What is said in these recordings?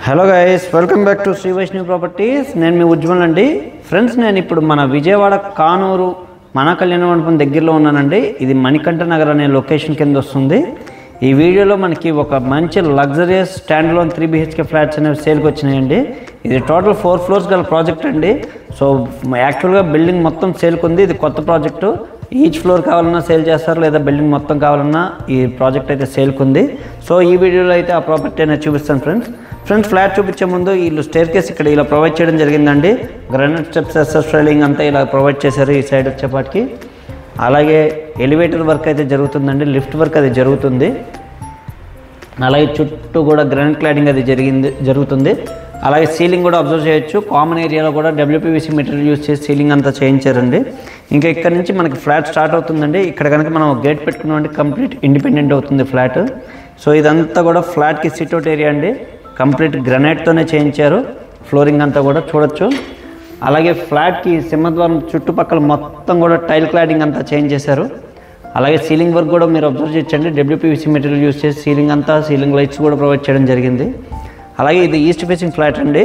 Hello guys, welcome back to Shri Vaishnavi properties. నేను మీ ఉజ్వల్ అండి. ఫ్రెండ్స్, నేను ఇప్పుడు మన విజయవాడ కానూరు మన కళ్యాణ మండపం దగ్గరలో ఉన్నానండి. ఇది మణికంఠ నగర్ అనే లొకేషన్ కింద వస్తుంది. ఈ వీడియోలో మనకి ఒక మంచి luxurious stand loan 3 BHK flats అనేవి సేల్కి వచ్చినాయండి. ఇది టోటల్ 4 ఫ్లోర్స్ గల ప్రాజెక్ట్ అండి. సో యాక్చువల్గా బిల్డింగ్ మొత్తం సేల్కి ఉంది. ఇది కొత్త ప్రాజెక్టు. ఈచ్ ఫ్లోర్ కావాలన్నా సేల్ చేస్తారు, లేదా బిల్డింగ్ మొత్తం కావాలన్నా ఈ ప్రాజెక్ట్ అయితే సేల్కి ఉంది. సో ఈ వీడియోలో అయితే ఆ ప్రాపర్టీ అనేది చూపిస్తాను ఫ్రెండ్స్. ఫ్లాట్ చూపించే ముందు వీళ్ళు స్టేర్ కేస్ ఇక్కడ ఇలా ప్రొవైడ్ చేయడం జరిగిందండి. గ్రానైట్ స్టెప్స్, ఎస్ఎస్ రైలింగ్ అంతా ఇలా ప్రొవైడ్ చేశారు ఈ సైడ్ వచ్చేపాటికి. అలాగే ఎలివేటర్ వర్క్ అయితే జరుగుతుందండి, లిఫ్ట్ వర్క్ అది జరుగుతుంది. అలాగే చుట్టూ కూడా గ్రానైట్ క్లాడింగ్ అది జరుగుతుంది. అలాగే సీలింగ్ కూడా అబ్జర్వ్ చేయొచ్చు. కామన్ ఏరియాలో కూడా WPVC మెటీరియల్ యూజ్ చేసి సీలింగ్ అంతా చేయించారండి. ఇంకా ఇక్కడ నుంచి మనకి ఫ్లాట్ స్టార్ట్ అవుతుందండి. ఇక్కడ కనుక మనం గేట్ పెట్టుకున్నామంటే కంప్లీట్ ఇండిపెండెంట్ అవుతుంది ఫ్లాట్. సో ఇదంతా కూడా ఫ్లాట్కి సిట్అవుట్ ఏరియా అండి. కంప్లీట్ గ్రానైట్తోనే చేయించారు. ఫ్లోరింగ్ అంతా కూడా చూడొచ్చు. అలాగే ఫ్లాట్కి సింహద్వారం చుట్టుపక్కల మొత్తం కూడా టైల్ క్లాడింగ్ అంతా చేంజ్ చేశారు. అలాగే సీలింగ్ వర్క్ కూడా మీరు అబ్జర్వ్ చేయొచ్చండి. WPVC మెటీరియల్ యూజ్ చేసి సీలింగ్ లైట్స్ కూడా ప్రొవైడ్ చేయడం జరిగింది. అలాగే ఇది ఈస్ట్ ఫేసింగ్ ఫ్లాట్ అండి.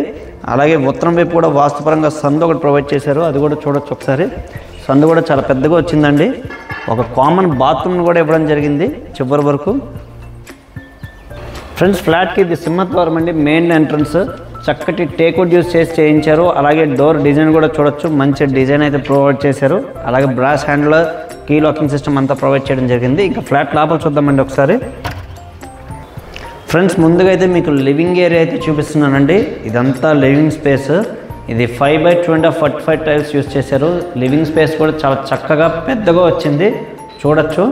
అలాగే ఉత్తరం వైపు కూడా వాస్తుపరంగా సందు ఒకటి ప్రొవైడ్ చేశారు, అది కూడా చూడొచ్చు ఒకసారి. సందు కూడా చాలా పెద్దగా వచ్చిందండి. ఒక కామన్ బాత్రూమ్ కూడా ఇవ్వడం జరిగింది చివరి వరకు. ఫ్రెండ్స్, ఫ్లాట్కి ఇది సింహద్వారం అండి. మెయిన్ ఎంట్రన్స్ చక్కటి టేక్వుడ్ యూజ్ చేసి చేయించారు. అలాగే డోర్ డిజైన్ కూడా చూడొచ్చు, మంచి డిజైన్ అయితే ప్రొవైడ్ చేశారు. అలాగే brass handle, key locking system అంతా ప్రొవైడ్ చేయడం జరిగింది. ఇంకా ఫ్లాట్ లోపల చూద్దామండి ఒకసారి. ఫ్రెండ్స్, ముందుగా అయితే మీకు లివింగ్ ఏరియా అయితే చూపిస్తున్నానండి. ఇదంతా లివింగ్ స్పేస్. ఇది 5x20 45 టైల్స్ యూజ్ చేశారు. లివింగ్ స్పేస్ కూడా చాలా చక్కగా పెద్దగా వచ్చింది చూడొచ్చు.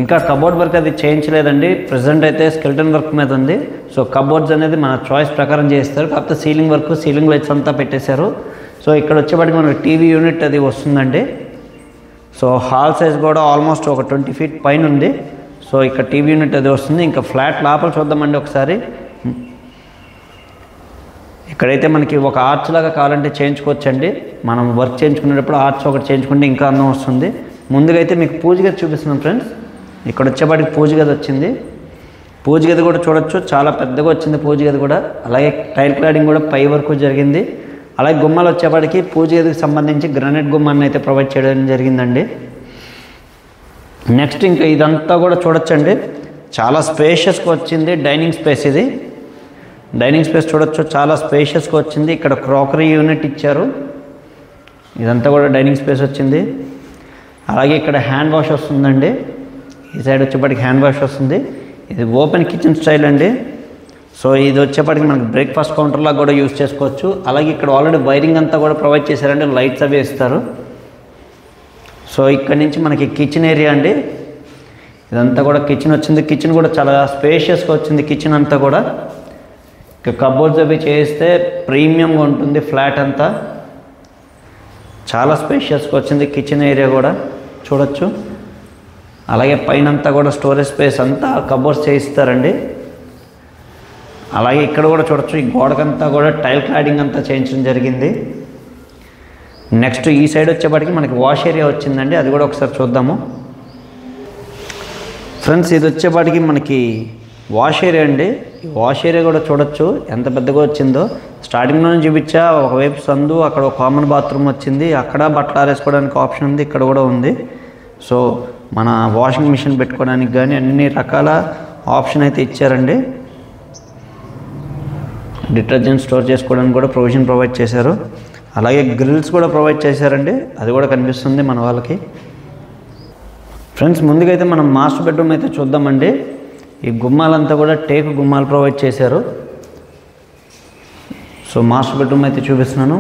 ఇంకా కబోర్డ్ వర్క్ అది చేయించలేదండి. ప్రజెంట్ అయితే స్కెల్టన్ వర్క్ మీద ఉంది. సో కబోర్డ్స్ అనేది మన చాయిస్ ప్రకారం చేస్తారు. కాకపోతే సీలింగ్ వర్క్, సీలింగ్ లైట్స్ అంతా పెట్టేశారు. సో ఇక్కడ వచ్చేప్పటికి మనకి టీవీ యూనిట్ అది వస్తుందండి. సో హాల్ సైజ్ కూడా ఆల్మోస్ట్ ఒక 20 feet పైన ఉంది. సో ఇక్కడ టీవీ యూనిట్ అది వస్తుంది. ఇంకా ఫ్లాట్ లోపల చూద్దామండి ఒకసారి. ఇక్కడైతే మనకి ఒక ఆర్చ్ లాగా కావాలంటే చేయించుకోవచ్చండి. మనం వర్క్ చేయించుకునేటప్పుడు ఆర్చ్ ఒకటి చేయించుకుంటే ఇంకా అందం వస్తుంది. ముందుగా అయితే మీకు పూజ గది చూపిస్తున్నాం ఫ్రెండ్స్. ఇక్కడ వచ్చేపాటికి పూజ గది వచ్చింది. పూజ గది కూడా చూడొచ్చు, చాలా పెద్దగా వచ్చింది పూజ గది కూడా. అలాగే టైల్ క్లాడింగ్ కూడా పై వరకు జరిగింది. అలాగే గుమ్మాలు వచ్చేపాటికి పూజ గదికి సంబంధించి గ్రానైట్ గుమ్మాన్ని అయితే ప్రొవైడ్ చేయడం జరిగిందండి. నెక్స్ట్ ఇంకా ఇదంతా కూడా చూడొచ్చండి, చాలా స్పేషియస్గా వచ్చింది. డైనింగ్ స్పేస్ ఇది. డైనింగ్ స్పేస్ చూడొచ్చు, చాలా స్పేషియస్గా వచ్చింది. ఇక్కడ క్రాకరీ యూనిట్ ఇచ్చారు. ఇదంతా కూడా డైనింగ్ స్పేస్ వచ్చింది. అలాగే ఇక్కడ హ్యాండ్ వాష్ వస్తుందండి. ఈ సైడ్ వచ్చేప్పటికి హ్యాండ్ వాష్ వస్తుంది. ఇది ఓపెన్ కిచెన్ స్టైల్ అండి. సో ఇది వచ్చేప్పటికి మనకి బ్రేక్ఫాస్ట్ కౌంటర్లా కూడా యూజ్ చేసుకోవచ్చు. అలాగే ఇక్కడ ఆల్రెడీ వైరింగ్ అంతా కూడా ప్రొవైడ్ చేశారండి, లైట్స్ అవి ఇస్తారు. సో ఇక్కడ నుంచి మనకి కిచెన్ ఏరియా అండి. ఇదంతా కూడా కిచెన్ వచ్చింది. కిచెన్ కూడా చాలా స్పేషియస్గా వచ్చింది కిచెన్ అంతా కూడా. ఇక కబోర్డ్స్ అవి చేస్తే ప్రీమియంగా ఉంటుంది ఫ్లాట్ అంతా. చాలా స్పేషియస్గా వచ్చింది కిచెన్ ఏరియా కూడా చూడొచ్చు. అలాగే పైన అంతా కూడా స్టోరేజ్ స్పేస్ అంతా కబోర్డ్స్ చేయిస్తారండి. అలాగే ఇక్కడ కూడా చూడొచ్చు, ఈ గోడకంతా కూడా టైల్ క్లాడింగ్ అంతా చేయించడం జరిగింది. నెక్స్ట్ ఈ సైడ్ వచ్చేప్పటికి మనకి వాష్ ఏరియా వచ్చిందండి, అది కూడా ఒకసారి చూద్దాము ఫ్రెండ్స్. ఇది వచ్చేప్పటికి మనకి వాష్ ఏరియా అండి. ఈ వాష్ ఏరియా కూడా చూడొచ్చు ఎంత పెద్దగా వచ్చిందో. స్టార్టింగ్లోనే చూపించా, ఒకవైపు సందు, అక్కడ ఒక కామన్ బాత్రూమ్ వచ్చింది. అక్కడ బట్టలు ఆరేసుకోవడానికి ఆప్షన్ ఉంది, ఇక్కడ కూడా ఉంది. సో మన వాషింగ్ మిషన్ పెట్టుకోవడానికి కానీ అన్ని రకాల ఆప్షన్ అయితే ఇచ్చారండి. డిటర్జెంట్ స్టోర్ చేసుకోవడానికి కూడా ప్రొవిజన్ ప్రొవైడ్ చేశారు. అలాగే గ్రిల్స్ కూడా ప్రొవైడ్ చేశారండి, అది కూడా కనిపిస్తుంది మన వాళ్ళకి. ఫ్రెండ్స్, ముందుగా అయితే మనం మాస్టర్ బెడ్రూమ్ అయితే చూద్దామండి. ఈ గుమ్మాలంతా కూడా టేకు గుమ్మాలు ప్రొవైడ్ చేశారు. సో మాస్టర్ బెడ్రూమ్ అయితే చూపిస్తున్నాను.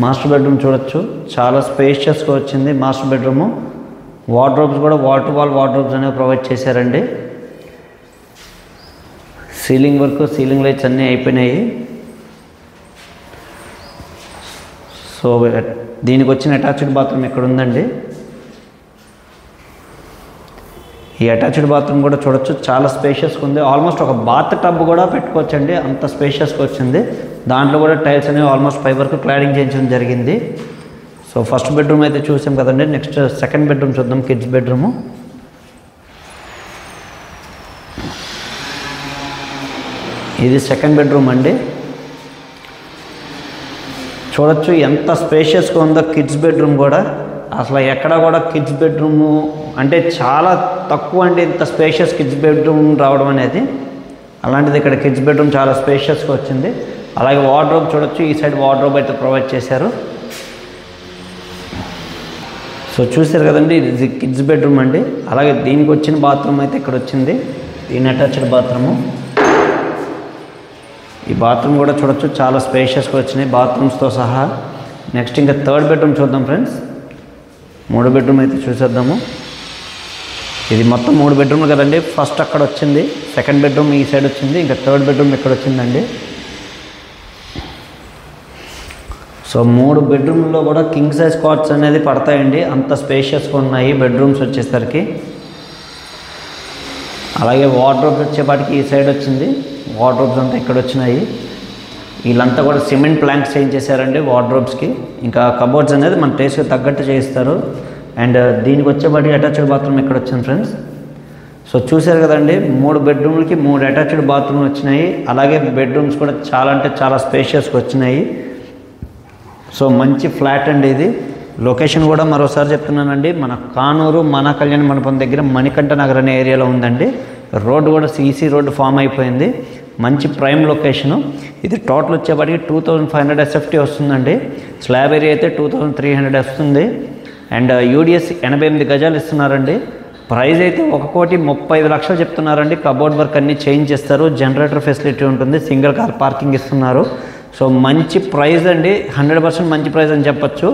మాస్టర్ బెడ్రూమ్ చూడొచ్చు, చాలా స్పేషియస్గా వచ్చింది మాస్టర్ బెడ్రూము. వార్డ్రోబ్స్ కూడా వాటర్ వాల్ వార్డ్రోబ్స్ అనేవి ప్రొవైడ్ చేశారండి. సీలింగ్ వర్క్, సీలింగ్ లైట్స్ అన్నీ అయిపోయినాయి. సో దీనికి వచ్చిన అటాచ్డ్ బాత్రూమ్ ఇక్కడ ఉందండి. ఈ అటాచ్డ్ బాత్రూమ్ కూడా చూడొచ్చు, చాలా స్పేషియస్గా ఉంది. ఆల్మోస్ట్ ఒక బాత్ టబ్ కూడా పెట్టుకోవచ్చండి, అంత స్పేషియస్గా వచ్చింది. దాంట్లో కూడా టైల్స్ అనేవి ఆల్మోస్ట్ 5 వరకు క్లాడింగ్ చేయించడం జరిగింది. సో ఫస్ట్ బెడ్రూమ్ అయితే చూసాం కదండి. నెక్స్ట్ సెకండ్ బెడ్రూమ్ చూద్దాం, కిడ్స్ బెడ్రూము. ఇది సెకండ్ బెడ్రూమ్ అండి. చూడొచ్చు ఎంత స్పేషియస్గా ఉందో. కిడ్స్ బెడ్రూమ్ కూడా అసలు ఎక్కడ కూడా కిడ్స్ బెడ్రూము అంటే చాలా తక్కువ అండి ఇంత స్పేషియస్ కిడ్స్ బెడ్రూమ్ రావడం అనేది. అలాంటిది ఇక్కడ కిడ్స్ బెడ్రూమ్ చాలా స్పేషియస్గా వచ్చింది. అలాగే వార్డ్రోబ్ చూడొచ్చు, ఈ సైడ్ వార్డ్రోబ్ అయితే ప్రొవైడ్ చేశారు. సో చూసారు కదండి, ఇది కిడ్స్ బెడ్రూమ్ అండి. అలాగే దీనికి వచ్చిన బాత్రూమ్ అయితే ఇక్కడ వచ్చింది, దీని అటాచ్డ్ బాత్రూము. ఈ బాత్రూమ్ కూడా చూడొచ్చు చాలా స్పేషియస్గా వచ్చినాయి బాత్రూమ్స్తో సహా. నెక్స్ట్ ఇంకా థర్డ్ బెడ్రూమ్ చూద్దాం ఫ్రెండ్స్. 3 బెడ్రూమ్ అయితే చూసేద్దాము. ఇది మొత్తం 3 బెడ్రూమ్లు కదండి. ఫస్ట్ అక్కడ వచ్చింది, సెకండ్ బెడ్రూమ్ ఈ సైడ్ వచ్చింది, ఇంకా థర్డ్ బెడ్రూమ్ ఇక్కడ వచ్చిందండి. సో 3 బెడ్రూమ్లో కూడా కింగ్ సైజ్ కాట్స్ అనేది పడతాయండి, అంత స్పేషియస్గా ఉన్నాయి బెడ్రూమ్స్ వచ్చేసరికి. అలాగే వార్డ్రోబ్స్ వచ్చేపాటికి ఈ సైడ్ వచ్చింది, వార్డ్రోబ్స్ అంతా ఇక్కడ వచ్చినాయి. వీళ్ళంతా కూడా సిమెంట్ ప్లాంక్స్ చేంజ్ చేశారండి వార్డ్రోబ్స్కి. ఇంకా కబోర్డ్స్ అనేది మన టేస్ట్కి తగ్గట్టు చేయిస్తారు. అండ్ దీనికి వచ్చేపాటికి అటాచ్డ్ బాత్రూమ్ ఇక్కడ వచ్చింది ఫ్రెండ్స్. సో చూశారు కదండి, 3 బెడ్రూమ్లకి 3 అటాచ్డ్ బాత్రూమ్లు వచ్చినాయి. అలాగే బెడ్రూమ్స్ కూడా చాలా అంటే చాలా స్పేషియస్గా వచ్చినాయి. సో మంచి ఫ్లాట్ అండి ఇది. లొకేషన్ కూడా మరోసారి చెప్తున్నానండి, మన కానూరు మన కళ్యాణ మండపం దగ్గర మణికంఠ నగర్ అనే ఏరియాలో ఉందండి. రోడ్డు కూడా సీసీ రోడ్డు ఫామ్ అయిపోయింది, మంచి ప్రైమ్ లొకేషను. ఇది టోటల్ వచ్చేపాటికి 2500 SFT వస్తుందండి. స్లాబ్ ఏరియా అయితే 2300 వస్తుంది. అండ్ యూడిఎస్ 88 గజాలు ఇస్తున్నారండి. ప్రైస్ అయితే 1,35,00,000 చెప్తున్నారండి. కబోర్డ్ వర్క్ అన్నీ చేంజ్ చేస్తారు, జనరేటర్ ఫెసిలిటీ ఉంటుంది, సింగిల్ కార్ పార్కింగ్ ఇస్తున్నారు. సో మంచి ప్రైస్ అండి, 100% మంచి ప్రైస్ అని చెప్పచ్చు.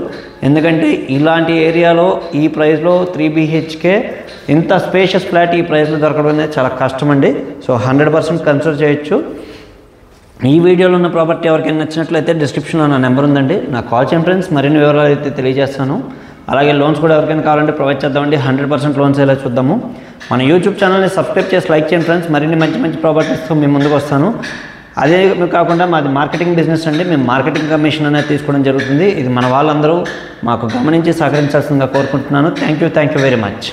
ఎందుకంటే ఇలాంటి ఏరియాలో ఈ ప్రైస్లో 3 BHK ఇంత స్పేషియస్ ఫ్లాట్ ఈ ప్రైస్లో దొరకడం అనేది చాలా కష్టం అండి. సో 100% కన్సిడర్ చేయొచ్చు. ఈ వీడియోలో ఉన్న ప్రాపర్టీ ఎవరికైనా నచ్చినట్లయితే డిస్క్రిప్షన్లో నా నెంబర్ ఉందండి, నాకు కాల్ చేయండి ఫ్రెండ్స్. మరిన్ని వివరాలు అయితే తెలియజేస్తాను. అలాగే లోన్స్ కూడా ఎవరికైనా కావాలంటే ప్రొవైడ్ చేద్దామండి. 100% లోన్స్ ఎలా చూద్దాము. మన యూట్యూబ్ ఛానల్ని సబ్స్క్రైబ్ చేసి లైక్ చేయండి ఫ్రెండ్స్. మరిన్ని మంచి ప్రాపర్టీస్తో మేము ముందుకు వస్తాను. అదే కాకుండా మాది మార్కెటింగ్ బిజినెస్ అండి, మేము మార్కెటింగ్ కమిషన్ అనేది తీసుకోవడం జరుగుతుంది. ఇది మన వాళ్ళందరూ మాకు గమనించి సహకరించాల్సిందిగా కోరుకుంటున్నాను. Thank you very much.